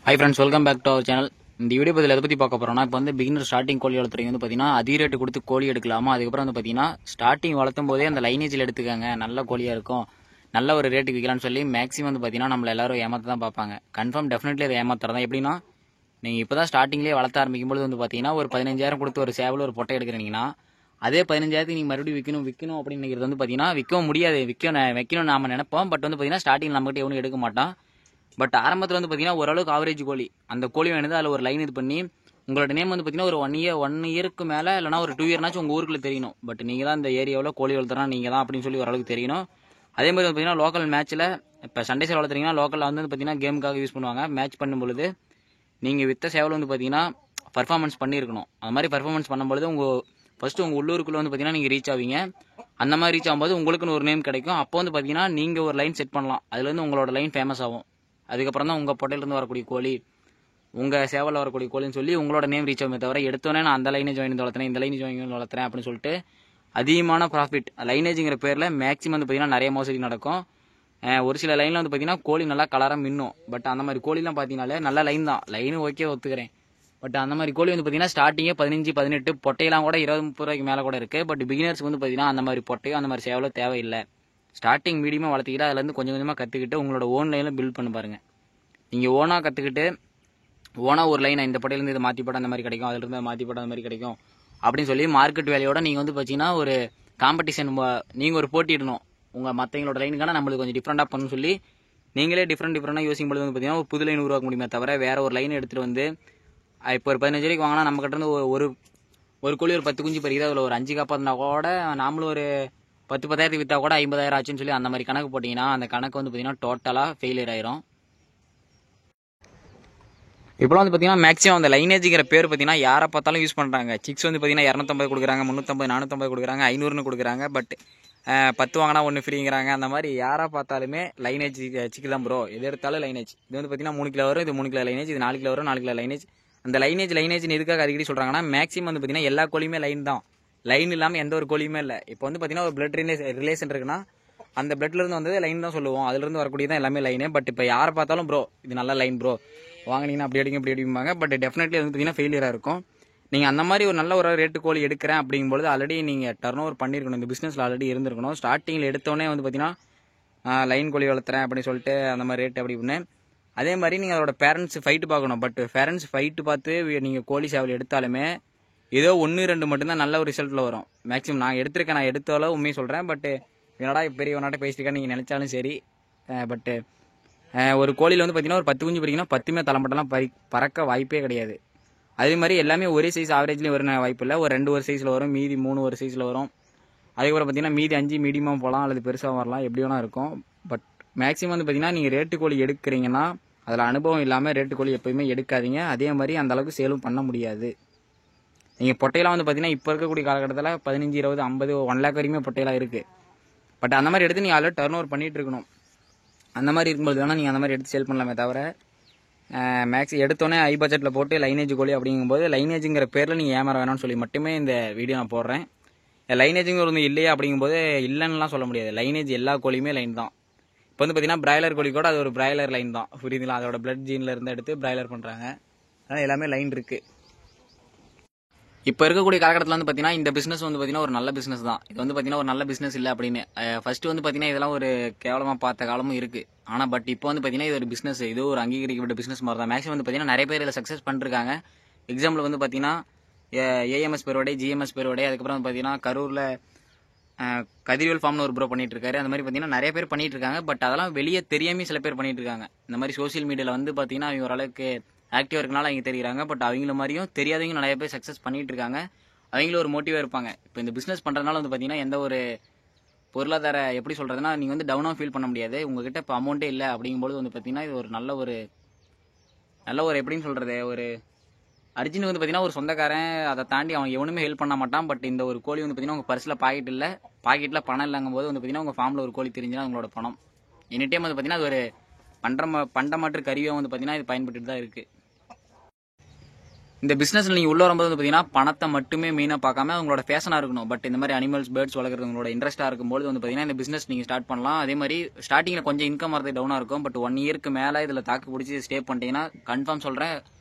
High friends, welcome back to our channel. இந்த video பதில் எதை பற்றி பார்க்க போகிறோம்னா, இப்போ வந்து பிகினர் ஸ்டார்டிங் கோழி வளர்த்துறீங்க வந்து பார்த்தீங்கன்னா அதிக ரேட்டு கொடுத்து கோழி எடுக்கலாமா, அதுக்கப்புறம் வந்து பார்த்தீங்கன்னா ஸ்டார்டிங் வளர்த்தும் போதே அந்த லைனேஜில் எடுத்துக்காங்க, நல்ல கோழியாக இருக்கும், நல்ல ஒரு ரேட்டுக்கு விற்கலாம்னு சொல்லி மேக்ஸிமம் வந்து பார்த்தீங்கன்னா நம்மள எல்லாரும் ஏமாற்ற தான் பார்ப்பாங்க. கன்ஃபார்ம் டெஃபினெட்லி அதை ஏமாத்துறதான். எப்படின்னா, நீங்கள் இப்போ தான் ஸ்டார்டிங்லேயே வளர்த்த ஆரம்பிக்கும்போது வந்து பார்த்தீங்கன்னா ஒரு 15,000 கொடுத்து ஒரு சேவல் ஒரு பொட்டை எடுக்கிறீங்கன்னா, அதே 15,000 நீங்கள் மறுபடியும் விற்கணும் அப்படின்னு நினைக்கிறது வந்து பார்த்தீங்கன்னா விற்கவும் முடியாது. வைக்கணும் நாம நினைப்போம். பட் வந்து பார்த்தீங்கன்னா ஸ்டார்டிங் நம்மகிட்ட எவனும் எடுக்க மாட்டான். பட் ஆரம்பத்தில் வந்து பார்த்தீங்கன்னா ஓரளவுக்கு ஆவரேஜ் கோழி அந்த கோழி வேணுது, அதில் ஒரு லைன் இது பண்ணி உங்களோட நேம் வந்து பார்த்தீங்கன்னா ஒரு ஒன் இயருக்கு மேலே இல்லைனா ஒரு 2 இயர்னாச்சும் உங்கள் ஊருக்குள்ள தெரியணும். பட் நீங்கள் தான் இந்த ஏரியாவில் கோழி வளர்த்துறா நீங்கள் தான் அப்படின்னு சொல்லி ஓரளவுக்கு தெரியணும். அதே மாதிரி வந்து பார்த்தீங்கன்னா லோக்கல் மேட்ச்சில் இப்போ சண்டே சேவல் வளர்த்துறீங்கன்னா லோக்கலில் வந்து பார்த்தீங்கன்னா கேமுக்காக யூஸ் பண்ணுவாங்க. மேட்ச் பண்ணும்பொழுது நீங்கள் விற்ற சேவல் வந்து பார்த்தீங்கன்னா பர்ஃபார்மன்ஸ் பண்ணியிருக்கணும். அது மாதிரி பர்ஃபார்மன்ஸ் பண்ணும்பொழுது ஃபஸ்ட்டு உங்கள் உள்ளூருக்குள்ளே வந்து பார்த்தீங்கன்னா நீங்கள் ரீச் ஆவீங்க. அந்த மாதிரி ரீச் ஆகும்போது உங்களுக்குன்னு ஒரு நேம் கிடைக்கும். அப்போ வந்து பார்த்தீங்கன்னா நீங்கள் ஒரு லைன் செட் பண்ணலாம், அதுலேருந்து உங்களோட லைன் ஃபேமஸ் ஆகும். அதுக்கப்புறம் தான் உங்கள் பொட்டையிலேருந்து வரக்கூடிய கோழி, உங்கள் சேவலில் வரக்கூடிய கோழின்னு சொல்லி உங்களோட நேம் ரீச் ஆகுமே தவிர, எடுத்தோன்னே நான் அந்த லைனேஜ் வாங்கி வளர்த்துறேன், இந்த லைனேஜ் வாங்கி வளர்த்துறேன் அப்படின்னு சொல்லிட்டு அதிகமான ப்ராஃபிட் லைனேஜுங்கிற பேரில் மேக்ஸிமம் வந்து பார்த்தீங்கன்னா நிறைய மோசடி நடக்கும். ஒரு சில லைனில் வந்து பார்த்தீங்கன்னா கோழி நல்லா கலராக மின்னும். பட் அந்த மாதிரி கோழிலாம் பார்த்தீங்கன்னாலே நல்ல லைன் தான், லைனு ஓகே ஒத்துக்கிறேன். பட் அந்த மாதிரி கோழி வந்து பார்த்தீங்கன்னா ஸ்டார்டிங்கே 15, 18 பொட்டையெல்லாம் கூட 20, 30 ரூபாய்க்கு மேலே கூட இருக்குது. பட் பிகினர்ஸ்க்கு வந்து பார்த்தீங்கன்னா அந்த மாதிரி பொட்டையோ அந்த மாதிரி சேவலோ தேவையில்லை. ஸ்டார்டிங் மீடியமாக வளர்த்திக்கிட்டு அதுலேருந்து கொஞ்சம் கொஞ்சமாக கற்றுக்கிட்டு உங்களோட ஓன் லைனில் பில்ட் பண்ணி பாருங்கள். நீங்கள் ஓனாக கற்றுக்கிட்டு ஓனாக ஒரு லைனை இந்த பட்டையிலேருந்து இதை மாற்றி போட்டால் அந்த மாதிரி கிடைக்கும், அதிலிருந்து மாற்றி போட்டால் அந்த மாதிரி கிடைக்கும் அப்படின்னு சொல்லி மார்க்கெட் வேலையோட நீங்கள் வந்து பார்த்தீங்கன்னா ஒரு காம்படிஷன், நீங்கள் ஒரு போட்டிடணும். உங்கள் மற்றவங்களோட லைனுக்கான நம்மளுக்கு கொஞ்சம் டிஃப்ரெண்ட்டாக பண்ணணும்னு சொல்லி நீங்களே டிஃப்ரெண்ட்டாக யோசிக்கும் பொழுது வந்து பார்த்தீங்கன்னா ஒரு புது லைன் உருவாக்க முடியுமே தவிர வேறு ஒரு லைனை எடுத்துகிட்டு வந்து இப்போ ஒரு 15 ரூபாய்க்கு வாங்கினா நம்ம கிட்ட இருந்து ஒரு கோழி ஒரு 10 குஞ்சு பறிக்குது, அதில் ஒரு 5 காப்பாற்றினா கூட நாமளும் ஒரு 10,000 விற்றா கூட 50,000 ஆச்சுன்னு சொல்லி அந்த மாதிரி கணக்கு போட்டிங்கன்னா அந்த கணக்கு வந்து பார்த்தீங்கன்னா டோட்டலாக ஃபெயிலியர் ஆயிரும். இப்போலாம் வந்து பார்த்தீங்கன்னா மேக்ஸிமம் அந்த லைனேஜுங்கிற பேர் பார்த்தீங்கன்னா யாரை பார்த்தாலும் யூஸ் பண்ணுறாங்க. சிக்ஸ் வந்து பார்த்தீங்கன்னா 250 கொடுக்குறாங்க, 350, 450 கொடுக்குறாங்க, 500ன்னு கொடுக்குறாங்க. பட் 10 வாங்கினா 1 ஃப்ரீங்கிறாங்க. அந்த மாதிரி யாரை பார்த்தாலுமே லைனேஜ் சிக்கு தான் ப்ரோ, எது எடுத்தாலும் லைனேஜ். இது வந்து பார்த்தீங்கன்னா 3 கிலோ வரும், இது 3 கிலோ லைனேஜ், இது 4 கிலோ வரும், 4 கிலோ லைனேஜ். அந்த லைனேஜ்னு எதுக்காக அடிக்கடி சொல்கிறாங்கன்னா மேக்ஸிமம் வந்து பார்த்தீங்கன்னா எல்லா கோழியுமே லைன் தான், லைன் இல்லாமல் எந்த ஒரு கோழியுமே இல்லை. இப்போ வந்து பார்த்தீங்கன்னா ஒரு பிளட் ரிலேஷன் இருக்குன்னா அந்த பிளட்லேருந்து வந்து லைன் தான் சொல்லுவோம், அதுலேருந்து வரக்கூடிய தான் எல்லாமே லைனு. பட் இப்போ யாரை பார்த்தாலும் ப்ரோ இது நல்ல லைன் ப்ரோ, வாங்கினீங்கன்னா அப்படி அடிங்க இப்படி அடிப்பாங்க. பட் டெஃபினெட்லி வந்து பார்த்தீங்கன்னா ஃபெயிலியராக இருக்கும். நீங்கள் அந்த மாதிரி ஒரு நல்ல ஒரு ரேட்டு கோழி எடுக்கிறேன் அப்படிங்கும்போது ஆல்ரெடி நீங்கள் டர்ன் ஓவர் பண்ணியிருக்கணும், இந்த பிஸ்னஸில் ஆல்ரெடி இருந்திருக்கணும். ஸ்டார்டிங்கில் எடுத்தோடனே வந்து பார்த்தீங்கன்னா லைன் கோழி வளர்த்துறேன் அப்படின்னு சொல்லிட்டு அந்த மாதிரி ரேட் அப்படி இப்படின்னு. அதே மாதிரி நீங்கள் அதோட பேரண்ட்ஸ் ஃபைட்டு பார்க்கணும். பட் பேரண்ட்ஸ் ஃபைட்டு பார்த்து நீங்கள் கோழி சேவல் எடுத்தாலுமே ஏதோ 1, 2 மட்டும்தான் நல்ல ஒரு ரிசல்ட்டில் வரும். மேக்ஸிமம் நான் எடுத்திருக்கேன், நான் எடுத்தாலும் உண்மையை சொல்கிறேன். பட் என்னடா பெரியவனாட்ட பேசியிருக்கேன் நீங்கள் நினச்சாலும் சரி. பட்டு ஒரு கோழியில் வந்து பார்த்தீங்கன்னா ஒரு 10 குஞ்சு பறிக்கணும், 10மே தலைமட்டெல்லாம் பறக்க வாய்ப்பே கிடையாது. அதே மாதிரி எல்லாமே ஒரே சைஸ் ஆவரேஜ்லேயும் வர வாய்ப்பு இல்லை. ஒரு 2 ஒரு சைஸில் வரும், மீதி 3 ஒரு சைஸில் வரும். அதுக்கப்புறம் பார்த்தீங்கன்னா மீதி 5 மீடியமாக போகலாம் அல்லது பெருசாக வரலாம், எப்படி வேணா இருக்கும். பட் மேக்ஸிமம் வந்து பார்த்தீங்கன்னா நீங்கள் ரேட்டு கோழி எடுக்கிறீங்கன்னா அதில் அனுபவம் இல்லாமல் ரேட்டு கோழி எப்போயுமே எடுக்காதீங்க. அதே மாதிரி அந்தளவுக்கு சேலும் பண்ண முடியாது. நீங்கள் பொட்டையெல்லாம் வந்து பார்த்தீங்கன்னா இப்போ இருக்கக்கூடிய காலகட்டத்தில் 15, 20, 50, 1 லேக் வரைக்குமே பொட்டையெல்லாம் இருக்குது. பட் அந்த மாதிரி எடுத்து நீங்கள் ஆல்ரெடி டர்ன் ஓவர் பண்ணிகிட்டு இருக்கணும். அந்த மாதிரி இருக்கும்போது வேணால் நீங்கள் அந்த மாதிரி எடுத்து சேல் பண்ணலாமே தவிர மேக்ஸ் எடுத்தோன்னே ஹை பட்ஜெட்டில் போட்டு லைனேஜ் கோழி அப்படிங்கும்போது லைனேஜுங்கிற பேரில் நீங்கள் ஏமாற வேணாம்னு சொல்லி மட்டுமே இந்த வீடியோ நான் போடுறேன். லைனேஜுங்கிற ஒன்று இல்லையா அப்படிங்கும்போது இல்லைன்னுலாம் சொல்ல முடியாது. லைனேஜ் எல்லா கோழியுமே லைன் தான். இப்போ வந்து பார்த்தீங்கன்னா பிராய்லர் கோழி கூட அது ஒரு பிராய்லர் லைன் தான், புரியுதுங்களா? அதோட பிளட் ஜீனில் இருந்து எடுத்து பிராய்லர் பண்ணுறாங்க. அதனால் எல்லாமே லைன் இருக்குது. இப்போ இருக்கக்கூடிய காலகட்டத்தில் வந்து பார்த்தீங்கன்னா இந்த பிஸ்னஸ் வந்து பார்த்தீங்கன்னா ஒரு நல்ல பிஸ்னஸ் தான். இது வந்து பார்த்தீங்கன்னா ஒரு நல்ல பிஸ்னஸ் இல்லை அப்படின்னு ஃபர்ஸ்ட் வந்து பார்த்தீங்கன்னா இதெல்லாம் ஒரு கேவலமாக பார்த்த காலமும் இருக்குது. ஆனால் பட் இப்போ வந்து பார்த்தீங்கன்னா இது ஒரு பிஸ்னஸ், இது ஒரு அங்கீகரிக்கப்பட்ட பிஸ்னஸ் மாதிரி தான். மேக்ஸிமம் வந்து பார்த்தீங்கன்னா நிறைய பேர் இதில் சக்ஸஸ் பண்ணிருக்காங்க. எக்ஸாம்பிள் வந்து பார்த்தீங்கன்னா ஏஎம்எஸ் பெருவடை, ஜிஎம்எஸ் பெருவடை, அதுக்கப்புறம் வந்து பார்த்தீங்கன்னா கரூரில் கதிர்வேல் ஃபார்ம்னு ஒரு ப்ரோ பண்ணிட்டு இருக்காரு. அந்த மாதிரி பார்த்தீங்கன்னா நிறைய பேர் பண்ணிட்டு இருக்காங்க. பட் அதெல்லாம் வெளியே தெரியாமல் சில பேர் பண்ணிட்டு இருக்காங்க. இந்த மாதிரி சோசியல் மீடியாவில் வந்து பார்த்தீங்கன்னா அவங்க ஓரளவுக்கு ஆக்டிவாக இருக்கனால அவங்க தெரியுறாங்க. பட் அவங்கள மாதிரியும் தெரியாதவங்க நிறைய பேர் சக்ஸஸ் பண்ணிட்டு இருக்காங்க. அவங்களும் ஒரு மோட்டிவாக இருப்பாங்க. இப்போ இந்த பிஸ்னஸ் பண்ணுறதுனால வந்து பார்த்தீங்கன்னா எந்த ஒரு பொருளாதார எப்படி சொல்கிறதுனா நீங்கள் வந்து டவுனாக ஃபீல் பண்ண முடியாது. உங்ககிட்ட இப்போ அமௌண்ட்டே இல்லை அப்படிங்கும்போது வந்து பார்த்தீங்கன்னா இது ஒரு நல்ல ஒரு எப்படின்னு சொல்கிறது, ஒரு அர்ஜுன் வந்து பார்த்தீங்கன்னா ஒரு சொந்தக்காரன், அதை தாண்டி அவன் எவனுமே ஹெல்ப் பண்ண மாட்டான். பட் இந்த ஒரு கோழி வந்து பார்த்தீங்கன்னா உங்கள் பர்ஸில் பாக்கெட்டில் பணம் இல்லைங்கும் போது வந்து பார்த்தீங்கன்னா உங்கள் ஃபார்மில் ஒரு கோழி தெரிஞ்சுன்னா உங்களோட பணம் எனி டைம் வந்து பார்த்தீங்கன்னா அது ஒரு பண்டமாற்று கருவியாக வந்து பார்த்தீங்கன்னா இது பயன்பட்டு தான் இருக்குது. இந்த பிசினஸ்ல நீங்க உள்ள வரும்போது வந்து பாத்தீங்கன்னா பணத்தை மட்டுமே மெயினா பார்க்காம உங்களோட ஃபேஷனா இருக்கணும். பட் இந்த மாதிரி அனிமல்ஸ் பேர்ட்ஸ் வளர்க்குறது உங்களோட இன்ட்ரெஸ்டா இருக்கும்போது வந்து பாத்தீங்கன்னா இந்த பிசினஸ் நீங்க ஸ்டார்ட் பண்ணலாம். அதே மாதிரி ஸ்டார்டிங்ல கொஞ்சம் இன்கம் வரது டவுனா இருக்கும். பட் 1 இயருக்கு மேல இதுல தாக்கு பிடிச்சி ஸ்டே பண்ணிட்டீங்கன்னா கன்ஃபார்ம் சொல்றேன்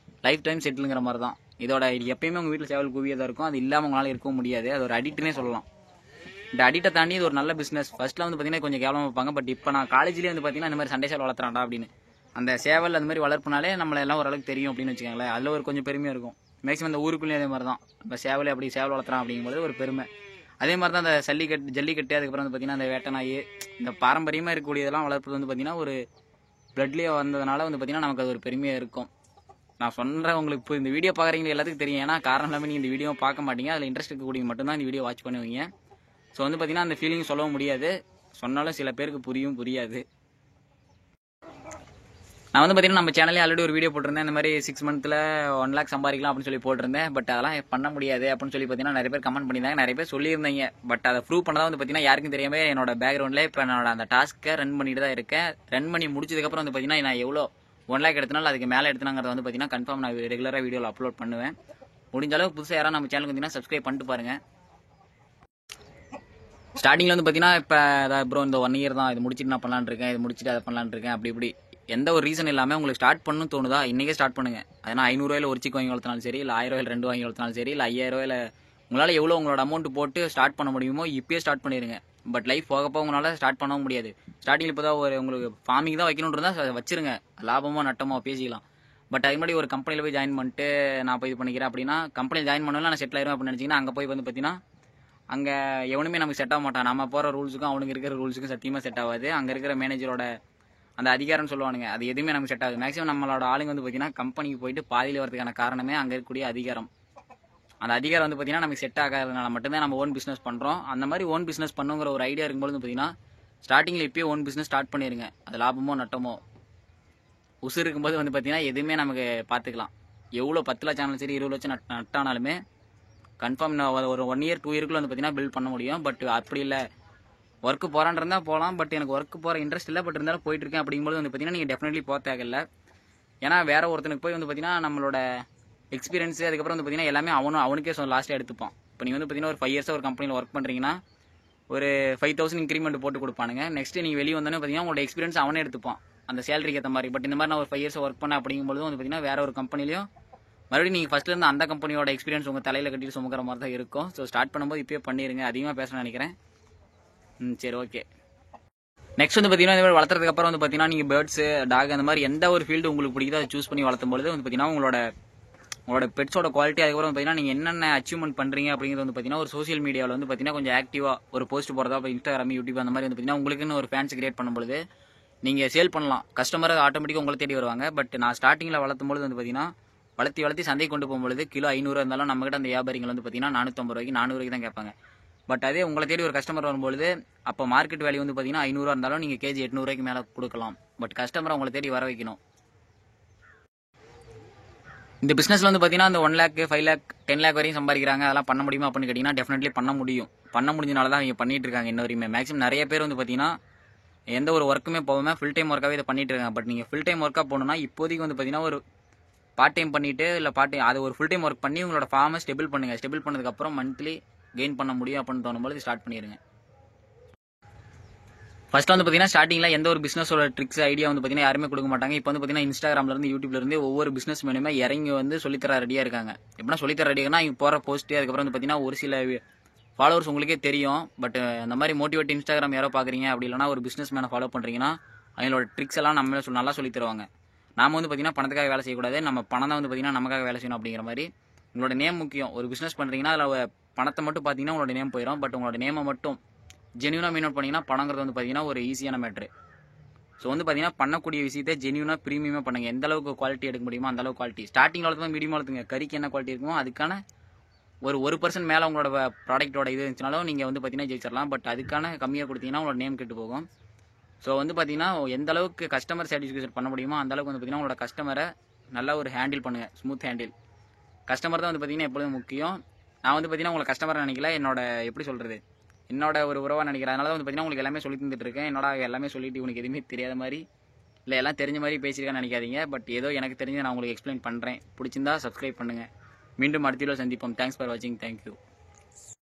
லைஃப் டைம் செட்டிலுங்கிற மாதிரி தான். இதோட எப்பயுமே உங்க வீட்டுல சேவல் குவியதா இருக்கும். அது இல்லாம உங்களால இருக்கவும் முடியாது. அது ஒரு அடிக்ட்னே சொல்லலாம். இந்த அடிக்டை தாண்டி இது ஒரு நல்ல பிசினஸ். ஃபர்ஸ்ட்ல வந்து பாத்தீங்கன்னா கொஞ்சம் கேவலமா வைப்பாங்க. பட் இப்போ நான் காலேஜ்லயே வந்து பாத்தீங்கன்னா இந்த மாதிரி சண்டை சேவல் வளர்த்துறான்டா அப்படின்னு அந்த சேவல் அந்த மாதிரி வளர்ப்புனாலே நம்மள எல்லாம் ஓரளவுக்கு தெரியும் அப்படின்னு வச்சுக்கோங்களேன். அதுல ஒரு கொஞ்சம் பெருமையா இருக்கும். மேக்ஸிமம் இந்த ஊருக்குள்ளேயும் அதே மாதிரி தான். இப்போ சேவல் அப்படி சேவல் வளர்த்துறான் அப்படிங்கும்போது ஒரு பெருமை. அதே மாதிரி தான் அந்த ஜல்லிக்கட்டு அதுக்கப்புறம் வந்து பார்த்தீங்கன்னா அந்த வேட்டை நாய் இந்த பாரம்பரியமாக இருக்கக்கூடியதெல்லாம் வளர்ப்பது வந்து பார்த்தீங்கன்னா ஒரு பிளட்லேயே வந்ததுனால வந்து பார்த்தீங்கன்னா நமக்கு அது ஒரு பெருமையாக இருக்கும். நான் சொல்கிறேன் உங்களுக்கு இப்போ இந்த வீடியோ பார்க்குறீங்க எல்லாத்துக்கும் தெரியும். ஏன்னா காரணம் இல்லாமல் நீங்கள் இந்த வீடியோ பார்க்க மாட்டீங்க. அதில் இன்ட்ரெஸ்ட் இருக்கக்கூடிய மட்டும்தான் இந்த வீடியோ வாட்ச் பண்ணுவீங்க. ஸோ வந்து பார்த்தீங்கன்னா அந்த ஃபீலிங் சொல்லவும் முடியாது. சொன்னாலும் சில பேருக்கு புரியாது. நான் வந்து பார்த்தீங்கன்னா நம்ம சேனலே ஆல்ரெடி ஒரு வீடியோ போட்டிருந்தேன். இந்த மாதிரி 6 மந்த்தில் 1 lakh சம்பாதிக்கலாம் அப்படின்னு சொல்லி போட்டிருந்தேன். பட் அதெல்லாம் பண்ண முடியாது அப்படின்னு சொல்லி பார்த்தீங்கன்னா நிறைய பேர் கமெண்ட் பண்ணியிருந்தாங்க. நிறைய பேர் சொல்லியிருந்தீங்க. பட் அதை ப்ரூவ் பண்ணதான் வந்து பார்த்தீங்கன்னா யாருக்கும் தெரியாம என்னோட பேக்ரவுண்டில் இப்போ என்னோட அந்த டாஸ்க்கை ரன் பண்ணிட்டு தான் இருக்கேன். ரன் பண்ணி முடிச்சதுக்கப்புறம் வந்து பார்த்தீங்கன்னா நான் எவ்வளோ 1 lakh எடுத்தனால அதுக்கு மேலே எடுத்தனாங்கிறத வந்து பார்த்தீங்கன்னா கன்ஃபார்ம் நான் ரெகுலராக வீடியோவில் அப்லோட் பண்ணுவேன். முடிஞ்ச அளவுக்கு புதுசாக யாராவது நம்ம சேனலுக்கு வந்தீங்கன்னா சப்ஸ்கிரைப் பண்ணிட்டு பாருங்க. ஸ்டார்டிங்கில் வந்து பார்த்தீங்கன்னா இப்போ அதாவது ப்ரோ இந்த 1 year தான் இது முடிச்சுட்டு நான் பண்ணலான்னு இருக்கேன், இது முடிச்சுட்டு அதை பண்ணலான்னு இருக்கேன், அப்படி இப்படி எந்த ஒரு ரீசன் இல்லாமல் உங்களுக்கு ஸ்டார்ட் பண்ணணும்னு தோணுதா இன்னைக்கே ஸ்டார்ட் பண்ணுங்க. அதனா 500 ரூபாயில ஒரு சிக்கு வாங்கி வளர்த்தினாலும் சரி, இல்லை 1000 ரூபாயில் 2 வாங்கி வளர்த்தினாலும் சரி, இல்லை 5000 ரூபாயில உங்களால் எவ்வளோ உங்களோட அமௌண்ட் போட்டு ஸ்டார்ட் பண்ண முடியுமோ இப்பயே ஸ்டார்ட் பண்ணிடுங்க. பட் லைஃப் போக உங்களால் ஸ்டார்ட் பண்ணவும் முடியாது. ஸ்டார்டிங்கில் இப்போ தான் ஒரு உங்களுக்கு ஃபார்மிங் தான் வைக்கணும்னு இருந்தால் வச்சிருங்க, லாபமோ நட்டமோ பேசிக்கலாம். பட் அது மாதிரி ஒரு கம்பெனியில் போய் ஜாயின் பண்ணிட்டு நான் போய் இது பண்ணிக்கிறேன் அப்படின்னா கம்பெனியில் ஜாயின் பண்ணலாம் நான் செட்டில் ஆயிரும் அப்படின்னு நினச்சிங்கன்னா அங்கே போய் வந்து பார்த்தீங்கன்னா அங்கே எவனுமே நமக்கு செட் ஆக மாட்டான். நம்ம போகிற ரூல்ஸுக்கும் அவனுக்கு இருக்கிற ரூல்ஸுக்கும் சத்தியமாக செட் ஆகாது. அங்கே இருக்கிற மேனேஜரோட அந்த அதிகாரம்னு சொல்லுவானுங்க, அது எதுவுமே நமக்கு செட் ஆகுது. மேக்ஸிமம் நம்மளோட ஆளுங்க வந்து பார்த்தீங்கன்னா கம்பெனிக்கு போயிட்டு பாதியில் வரதுக்கான காரணமே அங்கே இருக்கக்கூடிய அதிகாரம். அந்த அதிகாரம் வந்து பார்த்தீங்கன்னா நமக்கு செட் ஆகாதனால மட்டும்தான் நம்ம ஓன் பிஸ்னஸ் பண்ணுறோம். அந்த மாதிரி ஓன் பிஸ்னஸ் பண்ணுங்கிற ஒரு ஐடியா இருக்கும்போது பார்த்தீங்கன்னா ஸ்டார்டிங்கில் இப்போயே ஓன் பிஸ்னஸ் ஸ்டார்ட் பண்ணிடுங்க. அது லாபமோ நட்டமோ உசுறு இருக்கும்போது வந்து பார்த்தீங்கன்னா எதுவுமே நமக்கு பார்த்துக்கலாம். எவ்வளோ 10 லட்சம் ஆனாலும் சரி 20 லட்சம் நட்டானாலுமே கன்ஃபார்ம் ஒரு 1 year 2 yearக்குள்ள வந்து பார்த்தீங்கன்னா பில்ட் பண்ண முடியும். பட் அப்படி இல்லை, ஒர்க்கு போகிறான் இருந்தால் போகலாம். பட் எனக்கு ஒர்க்கு போகிற இன்ட்ரெஸ்ட் இல்லை, பட் இருந்தாலும் போயிட்டு இருக்கேன் அப்படிங்கும்போது வந்து பார்த்தீங்கன்னா நீங்கள் டெஃபினெட்லி போக தேவையில்லை. ஏன்னா வேற ஒருத்தனுக்கு போய் வந்து பார்த்தீங்கன்னா நம்மளோட எக்ஸ்பீரியன்ஸ் அதுக்கப்புறம் வந்து பார்த்தீங்கன்னா எல்லாமே அவனுக்கே லாஸ்ட்டாக எடுத்துப்பான். இப்போ நீங்கள் வந்து பார்த்தீங்கன்னா ஒரு 5 years ஒரு கம்பெனியில் ஒர்க் பண்ணுறீங்கன்னா ஒரு 5000 இன்க்ரிமெண்ட் போட்டு கொடுப்பானுங்க. நெக்ஸ்ட் நீங்கள் வெளியே வந்தோன்னே பார்த்தீங்கன்னா உங்களோட எக்ஸ்பீரியன்ஸ் அவனே எடுத்துப்பான் அந்த சேலரிக்கு ஏற்ற மாதிரி. பட் இந்த மாதிரி நான் ஒரு 5 years ஒர்க் பண்ணேன் அப்படிங்கும்போது வந்து பார்த்தீங்கன்னா வேற ஒரு கம்பெனிலையும் மறுபடியும் நீங்கள் ஃபர்ஸ்ட்லேருந்து அந்த கம்பெனியோட எக்ஸ்பீரியன்ஸ் உங்கள் தலையில் கட்டிட்டு சுமக்கிற மாதிரி தான் இருக்கும். ஸோ ஸ்டார்ட் பண்ணும்போது இப்போயே பண்ணிடுங்க. அதிகமாக பேசணும்னு நினைக்கிறேன். சரி, ஓகே. நெக்ஸ்ட் வந்து பார்த்தீங்கன்னா இந்த மாதிரி வளர்த்துறதுக்கு அப்புறம் வந்து பார்த்தீங்கன்னா நீங்கள் பேர்ட்ஸு டாக் அந்த மாதிரி எந்த ஒரு ஃபீல்டு உங்களுக்கு பிடிக்குதோ அதை சூஸ் பண்ணி வளர்த்தும் பொழுது வந்து பார்த்தீங்கன்னா உங்களோட பெட்ஸோட குவாலிட்டி அதுக்கப்புறம் பார்த்தீங்கன்னா நீங்கள் என்னென்ன அச்சீவ்மெண்ட் பண்ணுறீங்க அப்படிங்கிறது வந்து பார்த்தீங்கன்னா ஒரு சோஷியல் மீடியாவில் வந்து பார்த்தீங்கன்னா கொஞ்சம் ஆக்டிவாக ஒரு போஸ்ட் போகிறதா இப்போ இன்ஸ்டாகிராம் யூடியூப் அந்த மாதிரி வந்து பார்த்தீங்கன்னா உங்களுக்குன்னு ஒரு ஃபேன்ஸ் கிரியேட் பண்ணும்போது நீங்கள் சேல் பண்ணலாம். கஸ்டமர் ஆட்டோமேட்டிக்காக உங்களை தேடி வருவாங்க. பட் நான் ஸ்டார்டிங்கில் வளர்த்தும் பொழுது வந்து பார்த்தீங்கன்னா வளர்த்தி சந்தை கொண்டு போகும்பொழுது கிலோ 500 இருந்தாலும் நம்மகிட்ட அந்த வியாபாரிகள் வந்து பார்த்தீங்கன்னா 450 ரூபாய்க்கு 400 ரூபாய்க்கு தான் கேட்பாங்க. பட் அதே உங்களை தேடி ஒரு கஸ்டமர் வரும்பொழுது அப்போ மார்க்கெட் வேல்யூ வந்து பார்த்தீங்கன்னா 500 இருந்தாலும் நீங்கள் கேஜி 800 ரூபாய்க்கு மேலே கொடுக்கலாம். பட் கஸ்டமரை உங்களை தேடி வர வைக்கணும். இந்த பிஸ்னஸில் வந்து பார்த்தீங்கன்னா அந்த 1 lakh 5 lakh 10 lakh வரையும் சம்பாதிக்கிறாங்க. அதெல்லாம் பண்ண முடியுமா அப்படின்னு கேட்டிங்கன்னா டெஃபினெட்லி பண்ண முடியும். பண்ண முடிஞ்சனால தான் இங்கே பண்ணிட்டு இருக்காங்க இன்ன வரையுமே. மேக்ஸிமம் நிறைய பேர் வந்து பார்த்தீங்கன்னா எந்த ஒரு ஒர்க்குமே போகாமல் ஃபுல் டைம் ஒர்க்காகவே இதை பண்ணிட்டு இருக்காங்க. பட் நீங்கள் ஃபுல் டைம் ஒர்க்காக போகணுன்னா இப்போதைக்கு வந்து பார்த்தீங்கன்னா ஒரு பார்ட் டைம் பண்ணிட்டு இல்லை அது ஒரு ஃபுல் டைம் ஒர்க் பண்ணி உங்களோட ஃபார்மை ஸ்டெபிள் பண்ணுங்க. ஸ்டெபிள் பண்ணதுக்கப்புறம் மந்த்லி கெயின் பண்ண முடியும் அப்படின்னு தோணும்போது ஸ்டார்ட் பண்ணிடுங்க. ஃபர்ஸ்ட் வந்து பார்த்தீங்கன்னா ஸ்டார்டிங்கில் எந்த ஒரு பிஸ்னஸோட ட்ரிக்ஸ் ஐடியா வந்து பார்த்தீங்கன்னா யாருமே கொடுக்க மாட்டாங்க. இப்போ வந்து பார்த்தீங்கன்னா இன்ஸ்டாகிராம்லேருந்து யூடியூப்லேருந்து ஒவ்வொரு பிஸ்னஸ் மேனுமே இறங்கி வந்து சொல்லித்தர ரெடியாக இருக்காங்க. எப்படின்னா சொல்லித்தர ரெடியாகனா இங்கே போகிற போஸ்ட்டு அதுக்கப்புறம் வந்து பார்த்தீங்கன்னா ஒரு சில ஃபாலோவர்ஸ் உங்களுக்கே தெரியும். பட் அந்த மாதிரி மோட்டிவேட் இன்ஸ்டாகிராம் யாரோ பார்க்குறீங்க அப்படி இல்லைனா ஒரு பிஸ்னஸ் மேனை ஃபாலோ பண்ணுறீங்கன்னா அவங்களோட ட்ரிக்ஸ் எல்லாம் நம்ம நல்லா சொல்லி தருவாங்க. நாம வந்து பார்த்தீங்கன்னா பணத்துக்காக வேலை செய்யக்கூடாது, நம்ம பணம் தான் வந்து பார்த்தீங்கன்னா நமக்காக வேலை செய்யணும் அப்படிங்கிற மாதிரி. உங்களோட நேம் முக்கியம். ஒரு பிஸ்னஸ் பண்ணுறீங்கன்னா அதில் பணத்தை மட்டும் பார்த்தீங்கன்னா உங்களோட நேம் போயிடும். பட் உங்களோட நேமை மட்டும் ஜென்யூனாக மீன் அவுட் பண்ணிங்கன்னா பணங்கிறது வந்து பார்த்தீங்கன்னா ஒரு ஈஸியான மேட்ரு. ஸோ வந்து பார்த்தீங்கன்னா பண்ணக்கூடிய விஷயத்தை ஜென்யூனாக ப்ரீமியமாக பண்ணுங்கள். எந்த அளவுக்கு குவாலிட்டி எடுக்க முடியுமோ அந்த அளவுக்கு குவாலிட்டி. ஸ்டார்டிங் வளர்த்து மீடியம் வளர்த்துங்க. கறிக்கு என்ன குவாலிட்டி இருக்குமோ அதுக்கான ஒரு 1% மேலே உங்களோட ப்ராடக்ட்டோட இது இருந்துச்சுனாலும் நீங்கள் வந்து பார்த்தீங்கன்னா ஜெயிச்சிடலாம். பட் அதுக்கான கம்மியாக கொடுத்தீங்கன்னா உங்களோட நேம் கெட்டு போகும். ஸோ வந்து பார்த்தீங்கன்னா எந்த அளவுக்கு கஸ்டமர் சாட்டிஸ்ஃபேக்ஷன் பண்ண முடியுமோ அந்த அளவுக்கு வந்து பார்த்தீங்கன்னா உங்களோட கஸ்டமரை நல்லா ஒரு ஹேண்டில் பண்ணுங்கள். Smooth handle. கஸ்டமர் தான் வந்து பார்த்தீங்கன்னா எப்பொழுதும் முக்கியம். நான் வந்து பார்த்தீங்கன்னா உங்களை கஸ்டமரை நினைக்கல, என்னோட எப்படி சொல்கிறது என்னோட ஒரு உறவாக நினைக்கிறேன். அதனால வந்து பார்த்தீங்கன்னா உங்களுக்கு எல்லாமே சொல்லி தந்துட்டு இருக்கேன். என்னோட எல்லாமே சொல்லிட்டு உனக்கு எதுவுமே தெரியாத மாதிரி இல்லை எல்லாம் தெரிஞ்ச மாதிரி பேசியிருக்கான்னு நினைக்காதீங்க. பட் ஏதோ எனக்கு தெரிஞ்சு நான் உங்களுக்கு எக்ஸ்பிளைன் பண்ணுறேன். பிடிச்சிருந்தா சப்ஸ்கிரைப் பண்ணுங்கள். மீண்டும் அடுத்த வீடியோவில் சந்திப்போம். தேங்க்ஸ் ஃபார் வாட்சிங். தேங்க்யூ.